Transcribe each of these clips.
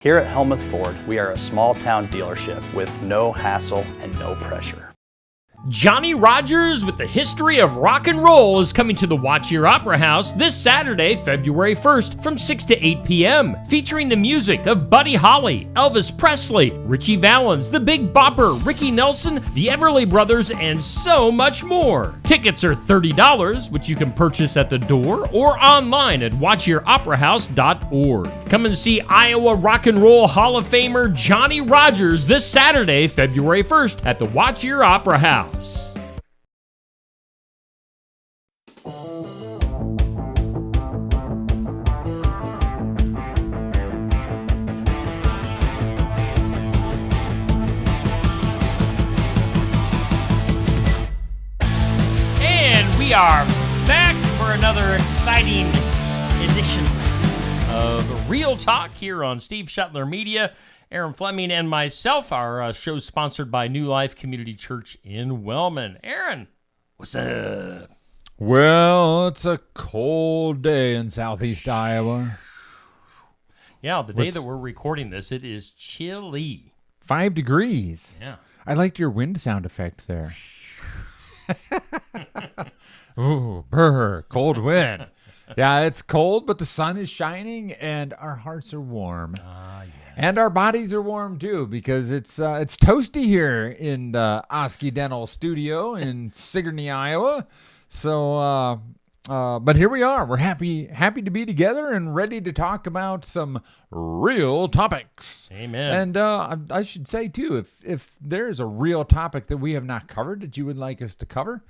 Here at Helmuth Ford, we are a small town dealership with no hassle and no pressure. Johnny Rogers with the history of rock and roll is coming to the Watch Your Opera House this Saturday, February 1st from 6 to 8 p.m., featuring the music of Buddy Holly, Elvis Presley, Richie Valens, The Big Bopper, Ricky Nelson, the Everly Brothers, and so much more. Tickets are $30, which you can purchase at the door or online at watchyouroperahouse.org. Come and see Iowa Rock and Roll Hall of Famer Johnny Rogers this Saturday, February 1st at the Watch Your Opera House. And we are back for another exciting edition of Real Talk here on Steve Shuttler Media. Aaron Fleming and myself. Our show's sponsored by New Life Community Church in Wellman. Aaron, what's up? Well, it's a cold day in southeast Iowa. Yeah, the day that we're recording this, it is chilly. 5 degrees. Yeah. I liked your wind sound effect there. Ooh, brr, cold wind. Yeah, it's cold, but the sun is shining and our hearts are warm. Yes. And our bodies are warm too, because it's toasty here in the Oski Dental Studio in Sigourney, Iowa. So, but here we are. We're happy to be together and ready to talk about some real topics. Amen. And I should say too, if there's a real topic that we have not covered that you would like us to cover,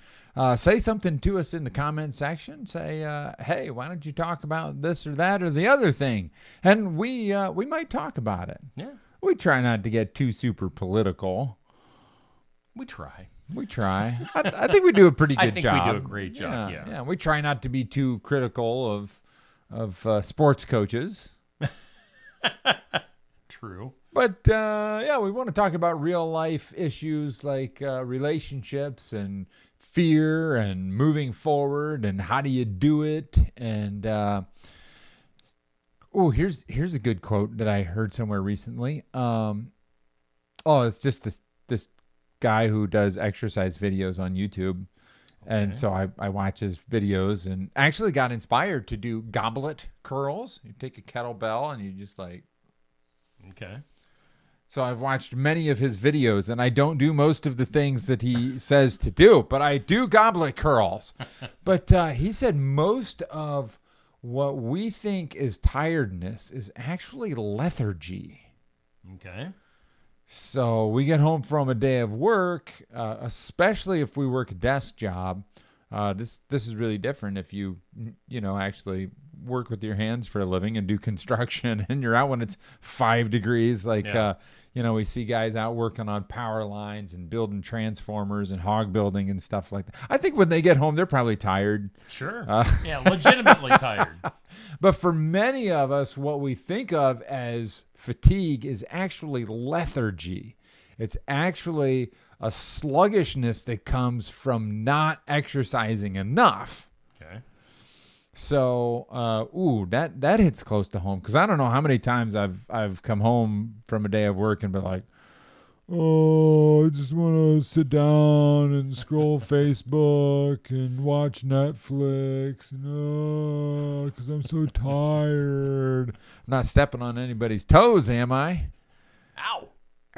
say something to us in the comment section. Say, hey, why don't you talk about this or that or the other thing? And we might talk about it. Yeah. We try not to get too super political. We try. I think we do a pretty good job. I think we do a great job, yeah. We try not to be too critical of sports coaches. True. But, we want to talk about real life issues like relationships and fear and moving forward and how do you do it. And, here's a good quote that I heard somewhere recently. It's just this guy who does exercise videos on YouTube. Okay. And so I watch his videos and actually got inspired to do goblet curls. You take a kettlebell and you just like... Okay. So I've watched many of his videos, and I don't do most of the things that he says to do, but I do goblet curls. But he said most of what we think is tiredness is actually lethargy. Okay. So we get home from a day of work, especially if we work a desk job. This is really different if you actually work with your hands for a living and do construction and you're out when it's 5 degrees. We see guys out working on power lines and building transformers and hog building and stuff like that. I think when they get home, they're probably tired. Sure. Legitimately tired. But for many of us, what we think of as fatigue is actually lethargy. It's actually a sluggishness that comes from not exercising enough. Okay. So, that hits close to home, because I don't know how many times I've come home from a day of work and been like, I just want to sit down and scroll Facebook and watch Netflix, because I'm so tired. I'm not stepping on anybody's toes, am I?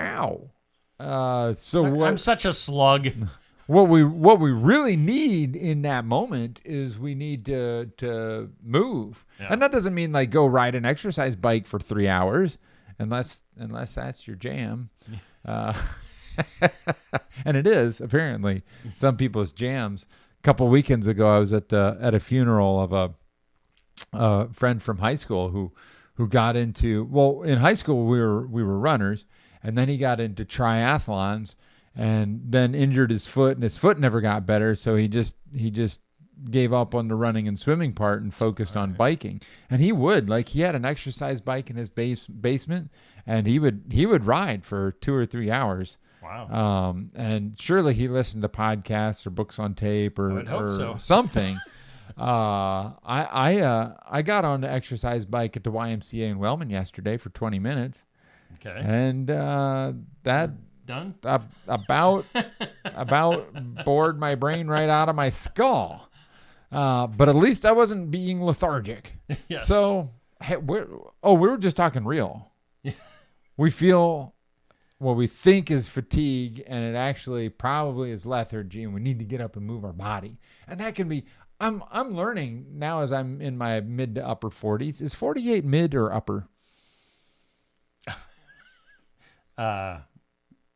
Ow. I'm such a slug. What we really need in that moment is we need to move. Yeah. And that doesn't mean like go ride an exercise bike for 3 hours, unless that's your jam. And it is apparently some people's jams. A couple weekends ago, I was at a funeral of a friend from high school who got into, in high school we were runners, and then he got into triathlons and then injured his foot, and his foot never got better. So he just gave up on the running and swimming part and focused on biking. And he had an exercise bike in his basement, and he would ride for 2 or 3 hours. Wow. And surely he listened to podcasts or books on tape or so. something. I got on the exercise bike at the YMCA in Wellman yesterday for 20 minutes. Okay. And that Done? about bored my brain right out of my skull. But at least I wasn't being lethargic. Yes. So, hey, we were just talking real. We feel what we think is fatigue, and it actually probably is lethargy, and we need to get up and move our body. And that can be, I'm learning now as I'm in my mid to upper 40s. Is 48 mid or upper?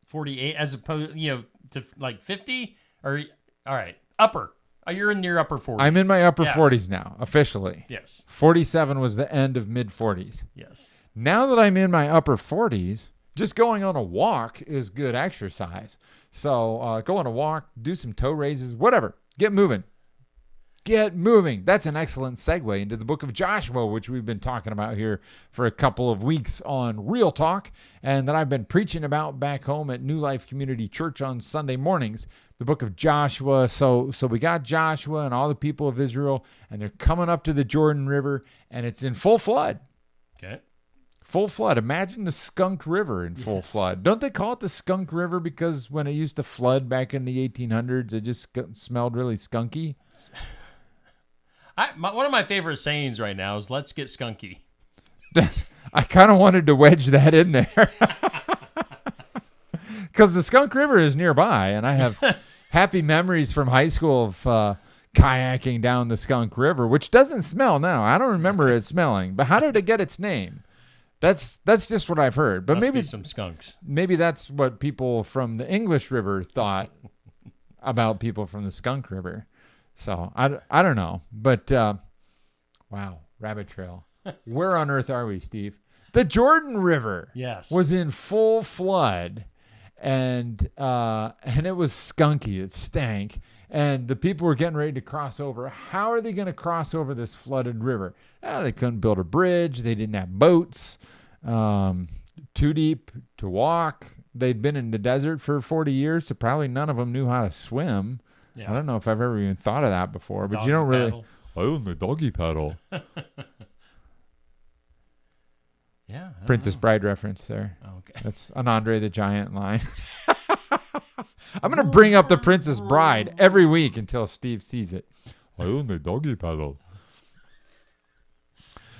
48 as opposed, to like 50 or all right, upper. You're in your upper 40s. I'm in my upper Yes. 40s now, officially. Yes. 47 was the end of mid 40s. Yes. Now that I'm in my upper 40s, just going on a walk is good exercise. So go on a walk, do some toe raises, whatever. Get moving. Get moving. That's an excellent segue into the book of Joshua, which we've been talking about here for a couple of weeks on Real Talk, and that I've been preaching about back home at New Life Community Church on Sunday mornings. The book of Joshua. So we got Joshua and all the people of Israel, and they're coming up to the Jordan River, and it's in full flood. Okay. Full flood. Imagine the Skunk River in full flood. Don't they call it the Skunk River because when it used to flood back in the 1800s, it just smelled really skunky? One of my favorite sayings right now is "Let's get skunky." I kind of wanted to wedge that in there because the Skunk River is nearby, and I have happy memories from high school of kayaking down the Skunk River, which doesn't smell now. I don't remember it smelling, but how did it get its name? That's just what I've heard. But Must maybe be some skunks. Maybe that's what people from the English River thought about people from the Skunk River. So I don't know. But wow, rabbit trail. Where on earth are we, Steve? The Jordan River was in full flood, and it was skunky. It stank. And the people were getting ready to cross over. How are they going to cross over this flooded river? They couldn't build a bridge. They didn't have boats. Too deep to walk. They'd been in the desert for 40 years, so probably none of them knew how to swim. Yeah. I don't know if I've ever even thought of that before, but you don't really. Paddle. I own the doggy paddle. Yeah. Princess Bride reference there. Okay. That's an Andre the Giant line. I'm going to bring up the Princess Bride every week until Steve sees it. I own the doggy paddle.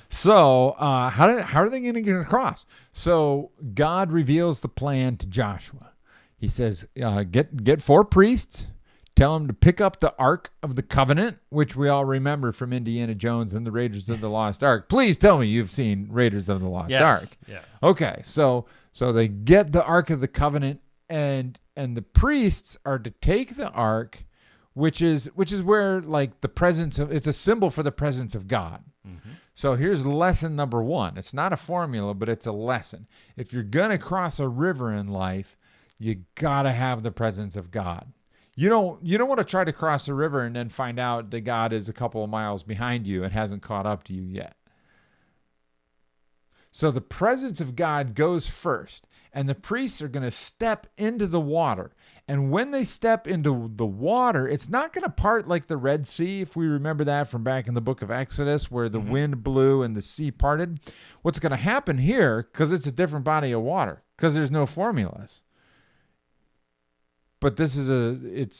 So how are they going to get across? So God reveals the plan to Joshua. He says, get 4 priests. Tell them to pick up the Ark of the Covenant, which we all remember from Indiana Jones and the Raiders of the Lost Ark. Please tell me you've seen Raiders of the Lost Ark. Yes. Okay, so they get the Ark of the Covenant, and the priests are to take the Ark, which is where like the presence of, it's a symbol for the presence of God. Mm-hmm. So here's lesson number 1. It's not a formula, but it's a lesson. If you're gonna cross a river in life, you gotta have the presence of God. You don't want to try to cross a river and then find out that God is a couple of miles behind you and hasn't caught up to you yet. So the presence of God goes first, and the priests are going to step into the water. And when they step into the water, it's not going to part like the Red Sea, if we remember that from back in the book of Exodus, where the wind blew and the sea parted. What's going to happen here, because it's a different body of water, because there's no formulas. But this is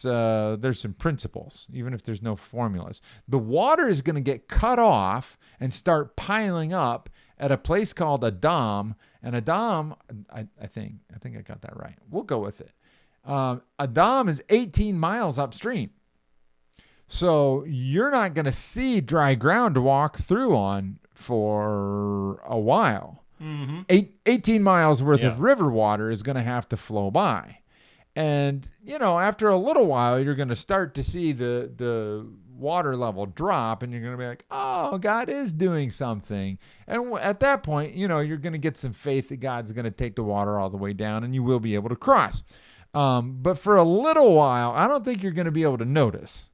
there's some principles, even if there's no formulas. The water is going to get cut off and start piling up at a place called Adam. And Adam, I think I got that right. We'll go with it. Adam is 18 miles upstream. So you're not going to see dry ground to walk through on for a while. Mm-hmm. 18 miles worth of river water is going to have to flow by. And, after a little while, you're going to start to see the water level drop, and you're going to be like, oh, God is doing something. And at that point, you're going to get some faith that God's going to take the water all the way down, and you will be able to cross. But for a little while, I don't think you're going to be able to notice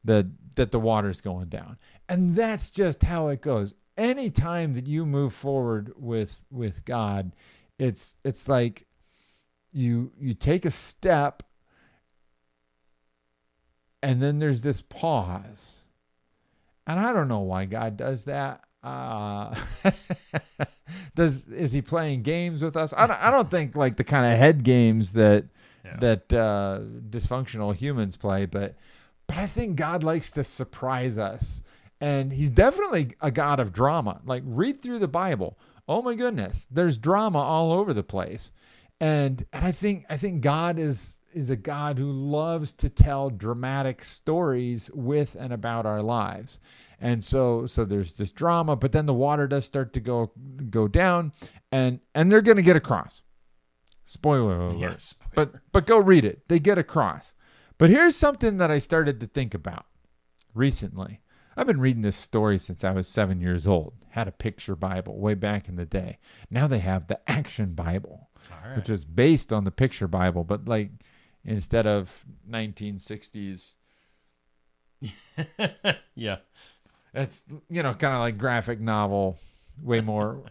that the water's going down. And that's just how it goes. Anytime that you move forward with God, it's like, you take a step, and then there's this pause, And I don't know why God does that. Is he playing games with us? I don't think like the kind of head games that dysfunctional humans play, but I think God likes to surprise us. And he's definitely a God of drama. Like, read through the Bible. Oh my goodness, there's drama all over the place. And I think God is a God who loves to tell dramatic stories with and about our lives. And so there's this drama, but then the water does start to go down, and they're going to get across. Spoiler alert. Yes. But go read it. They get across. But here's something that I started to think about recently. I've been reading this story since I was 7 years old. Had a picture Bible way back in the day. Now they have the Action Bible, which is based on the picture Bible, but like instead of 1960s. Yeah. It's, kind of like graphic novel, way more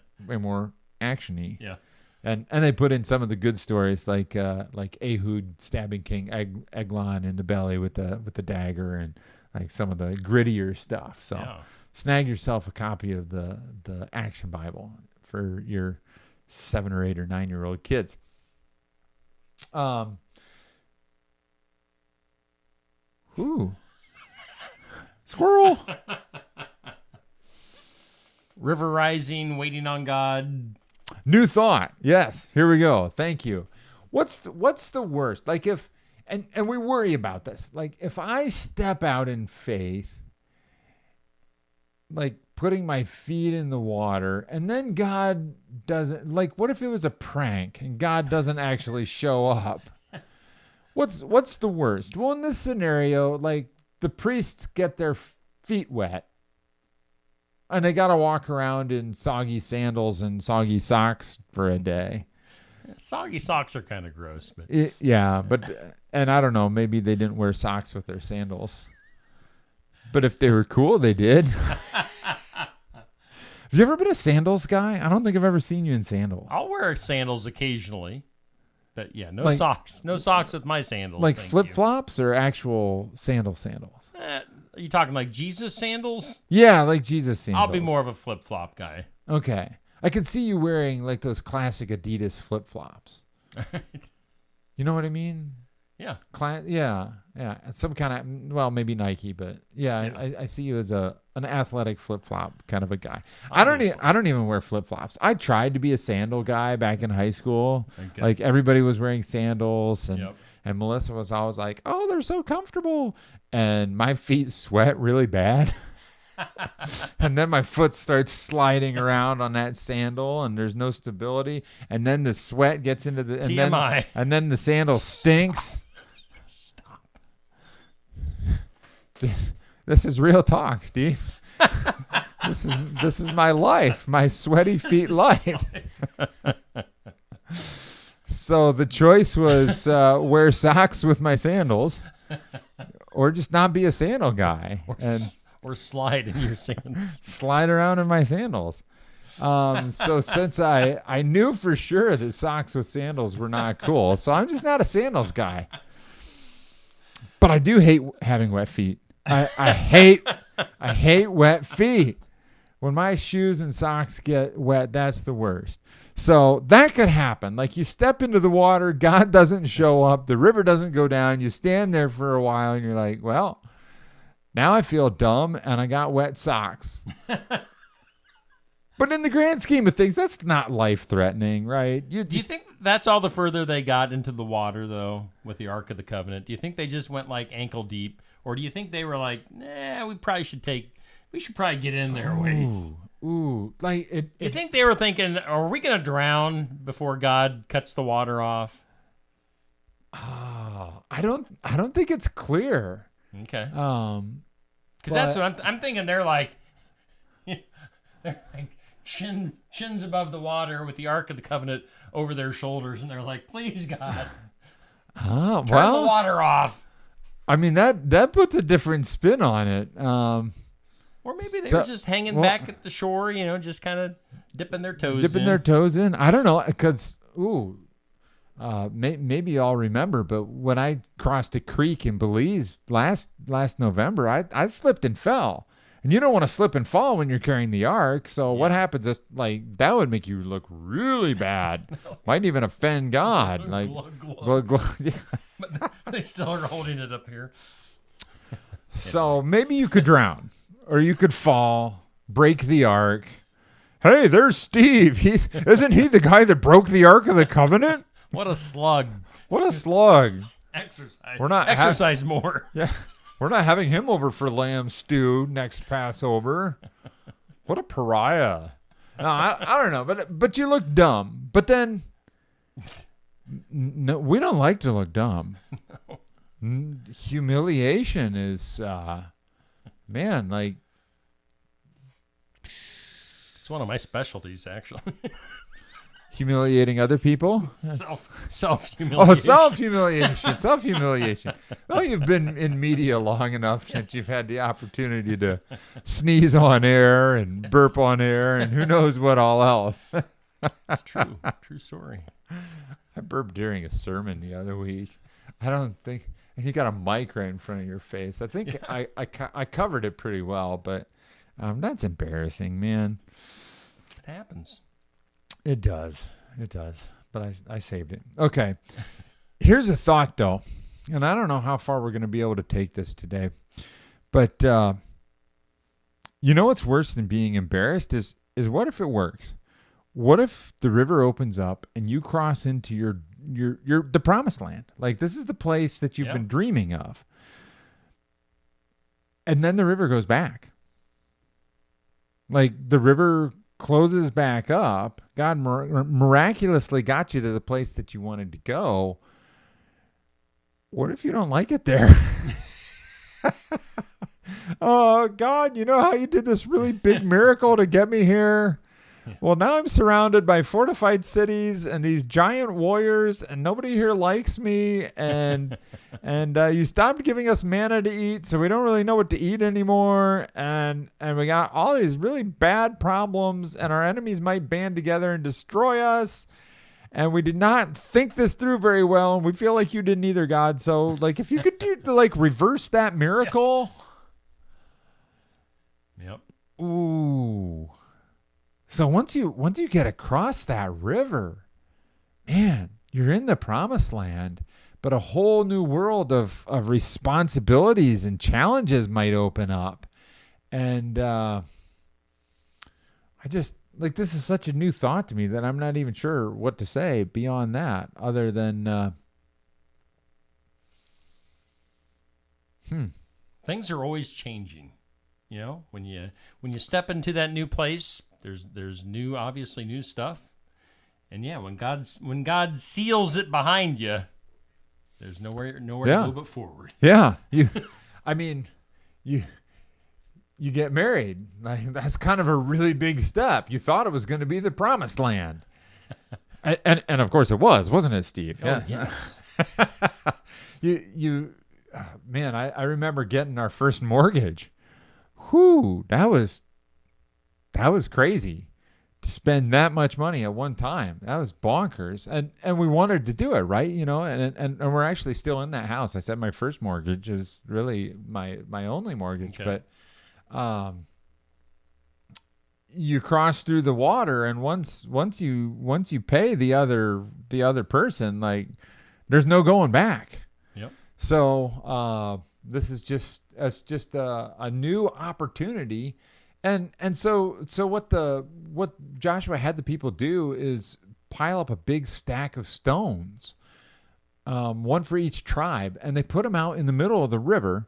action-y. Yeah. And they put in some of the good stories, like Ehud stabbing King Eglon in the belly with the dagger, and like some of the grittier stuff. So snag yourself a copy of the Action Bible for your 7 or 8 or 9-year-old kids. Squirrel. River rising, waiting on God. New thought. Yes. Here we go. Thank you. What's the worst? Like and we worry about this. Like if I step out in faith, like putting my feet in the water, and then God doesn't, like, what if it was a prank and God doesn't actually show up? What's the worst? Well, in this scenario, like the priests get their feet wet, and they got to walk around in soggy sandals and soggy socks for a day. Soggy socks are kind of gross, but and I don't know, maybe they didn't wear socks with their sandals. But if they were cool, they did. Have you ever been a sandals guy? I don't think I've ever seen you in sandals. I'll wear sandals occasionally. But yeah, no socks. No socks with my sandals. Like flip-flops or actual sandals? Are you talking like Jesus sandals? Yeah, like Jesus sandals. I'll be more of a flip-flop guy. Okay. I can see you wearing like those classic Adidas flip-flops. You know what I mean? Yeah. Yeah. Some kind of, well, maybe Nike, but yeah. I see you as an athletic flip-flop kind of a guy. I don't even wear flip-flops. I tried to be a sandal guy back in high school. Okay. Like everybody was wearing sandals, and Melissa was always like, "Oh, they're so comfortable," and my feet sweat really bad. And then my foot starts sliding around on that sandal, and there's no stability. And then the sweat gets into the TMI. And then the sandal stinks. Stop. This is real talk, Steve. This is my life, my sweaty feet life. So the choice was wear socks with my sandals, or just not be a sandal guy. Or slide in your sandals. Slide around in my sandals. So since I knew for sure that socks with sandals were not cool, so I'm just not a sandals guy. But I do hate having wet feet. I hate wet feet. When my shoes and socks get wet, that's the worst. So that could happen. Like you step into the water, God doesn't show up, the river doesn't go down, you stand there for a while, and you're like, well, now I feel dumb and I got wet socks. But in the grand scheme of things, that's not life-threatening, right? Do you think that's all the further they got into the water, though, with the Ark of the Covenant? Do you think they just went like ankle deep? Or do you think they were like, nah, we should probably get in there a ways? Do you think they were thinking, are we going to drown before God cuts the water off? Oh, I don't think it's clear. Okay. Because that's what I'm thinking. They're like chins above the water with the Ark of the Covenant over their shoulders, and they're like, "Please, God, turn the water off." I mean that puts a different spin on it. Or maybe they were just hanging back at the shore, just kind of dipping their toes in. I don't know, because maybe y'all remember, but when I crossed a creek in Belize last November, I slipped and fell, And you don't want to slip and fall when you're carrying the ark. So what happens is, like, that would make you look really bad. Might even offend God. Like, yeah. But they still are holding it up here. So maybe you could drown, or you could fall, break the ark. Hey, there's Steve. Isn't he the guy that broke the Ark of the Covenant? What a slug. What a slug. Exercise. We're not exercise more. Yeah. We're not having him over for lamb stew next Passover. What a pariah. No, I don't know, but you look dumb. But then no, we don't like to look dumb. No. Humiliation is man, like, it's one of my specialties, actually. humiliating other people? Self-humiliation. Oh, self-humiliation. Self-humiliation. Well, you've been in media long enough that you've had the opportunity to sneeze on air and burp on air and who knows what all else. It's true. True story. I burped during a sermon the other week. I don't think... You got a mic right in front of your face. I think I covered it pretty well, but that's embarrassing, man. It happens. It does. It does. But I saved it. Okay. Here's a thought, though. And I don't know how far we're going to be able to take this today. But you know what's worse than being embarrassed is what if it works? What if the river opens up and you cross into the promised land? Like, this is the place that you've been dreaming of. And then the river goes back. Like, the river closes back up. God miraculously got you to the place that you wanted to go. What if you don't like it there? Oh, God, you know how you did this really big miracle to get me here? Well, now I'm surrounded by fortified cities and these giant warriors, and nobody here likes me. And you stopped giving us manna to eat, so we don't really know what to eat anymore. And we got all these really bad problems, and our enemies might band together and destroy us. And we did not think this through very well, and we feel like you didn't either, God. So, like, if you could reverse that miracle. Yep. Ooh. So once you get across that river, man, you're in the promised land, but a whole new world of responsibilities and challenges might open up. And I just, like, this is such a new thought to me that I'm not even sure what to say beyond that, other than Things are always changing. You know, when you step into that new place, there's new, obviously new stuff, and when God seals it behind you, there's nowhere to go but forward. Yeah, you get married. Like, that's kind of a really big step. You thought it was going to be the promised land, and of course it was, wasn't it, Steve? Oh, yes. Man, I remember getting our first mortgage. Whew, that was crazy to spend that much money at one time. That was bonkers. And we wanted to do it, right? You know, and we're actually still in that house. I said my first mortgage is really my only mortgage. Okay. But you cross through the water, and once you pay the other person, like, there's no going back. Yep. So this is just a new opportunity. And so what Joshua had the people do is pile up a big stack of stones, one for each tribe, and they put them out in the middle of the river.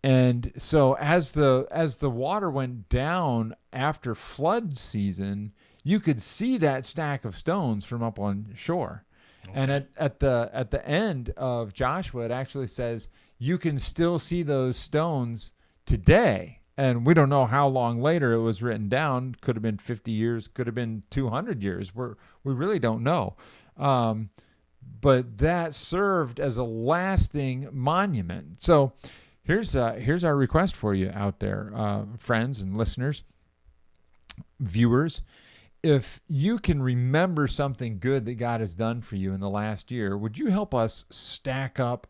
And so as the water went down after flood season, you could see that stack of stones from up on shore. Okay. And at the end of Joshua, it actually says you can still see those stones today. And we don't know how long later it was written down. Could have been 50 years, could have been 200 years. We really don't know. But that served as a lasting monument. So here's our request for you out there, friends and listeners, viewers. If you can remember something good that God has done for you in the last year, would you help us stack up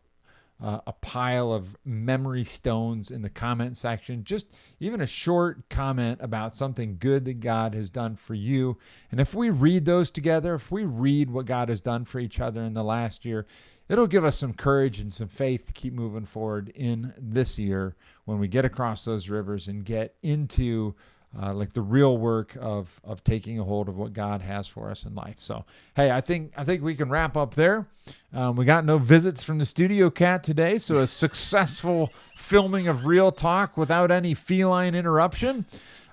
a pile of memory stones in the comment section. Just even a short comment about something good that God has done for you. And if we read those together, if we read what God has done for each other in the last year, it'll give us some courage and some faith to keep moving forward in this year when we get across those rivers and get into like the real work of taking a hold of what God has for us in life. So, hey, I think we can wrap up there. We got no visits from the studio cat today, so a successful filming of Real Talk without any feline interruption.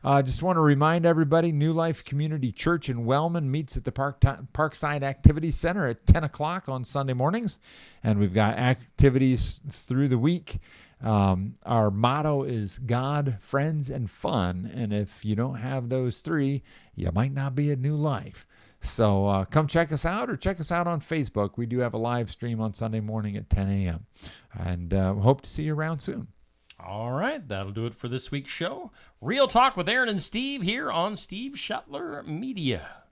Just want to remind everybody, New Life Community Church in Wellman meets at the Parkside Activity Center at 10 o'clock on Sunday mornings, and we've got activities through the week. Our motto is God, friends, and fun. And if you don't have those three, you might not be at New Life. So come check us out or check us out on Facebook. We do have a live stream on Sunday morning at 10 a.m. And hope to see you around soon. All right, that'll do it for this week's show. Real Talk with Aaron and Steve here on Steve Shuttler Media.